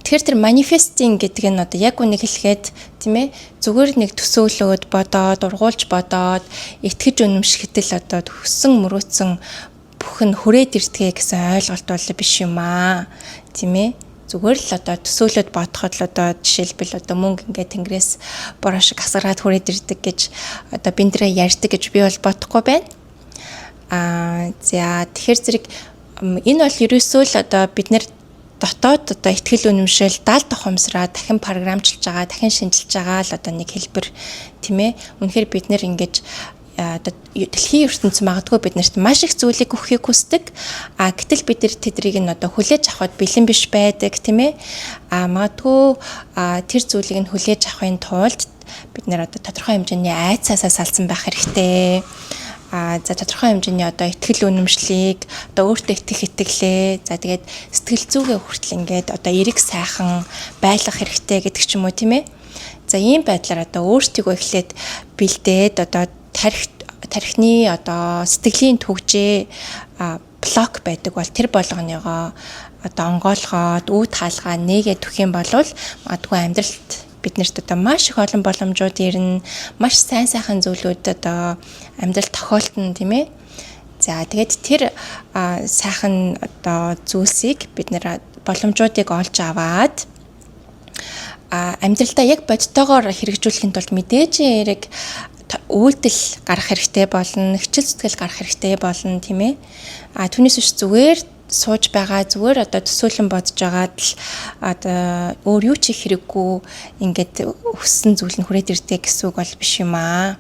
Тэгэхээр тэр manifesting гэдэг нь одоо яг үнийг хэлэхэд тийм ээ зүгээр нэг төсөөлөөд бодоод ургуулж бодоод итгэж үнэмшигтэл одоо хүссэн мөрөөдсөн бүх нь хүрээд ирдгээ гэсэн ойлголт бол биш юм аа. Тийм ээ. Зүгээр л одоо төсөөлөд бодоход л одоо жишээлбэл одоо мөнгө ингээд тэнгэрээс бороо шиг асгараад хүрээд ирдэг гэж одоо биндрээ ярьдаг гэж би бол бодохгүй байна. За тэгэхээр зэрэг энэ бол ерөөсөө л одоо бид нэр дотоод одоо ихтгэл үнэмшил даал тохиомсраа дахин програмчлж байгаа, дахин шинжилж байгаа л одоо нэг хэлбэр тийм ээ. Үнэхээр бид нэр ингэж одоо дэлхийн ертөнцийн магадгүй биднэрт маш их зүйлийг өгөхийг хүсдэг. Гэтэл бид нар тэдрийг нь одоо хүлээж авахд бэлэн биш байдаг тийм ээ. Магадгүй тэр зүйлийг нь хүлээж авахын тулд бид нар одоо тодорхой хэмжээний айцаасаа салсан байх хэрэгтэй. За тодорхой хэмжээний одоо ихтгэл үнэмшлийг одоо өөртөө итгэх итгэлээ за тэгээд сэтгэл зүгээ хүртэл ингээд одоо эрэг сайхан байлгах хэрэгтэй гэдэг ч юм уу тийм ээ. За ийм байдлаар одоо өөртөө эхлээд бэлдээд одоо тархины одоо сэтгэлийн төгжээ блок байдаг бол тэр болгоныгоо одоо онгойлгоод үүд хаалгаа нээгээд өгөх юм бол магадгүй амьдралд биднэрт одоо маш их олон боломжууд ирнэ, маш сайхан зүйлүүд одоо амьдрал тохиолдно тийм ээ. За тэгээд тэр сайхан одоо зүйлсийг бид нэр боломжуудыг олж аваад амьдралдаа яг бодтойгоор хэрэгжүүлэхийн тулд мэдээж хэрэг үйлдэл гарах хэрэгтэй болно, хичээл зүтгэл гарах хэрэгтэй болно тийм ээ. Түүнээс биш зүгээр сууж байгаа зүгээр одоо төсөөлөн бодож байгаад л одоо өөр юу ч хийх хэрэггүй ингээд өссөн зүйл нь хүрээд ирдэг гэсэн үг бол биш юм аа.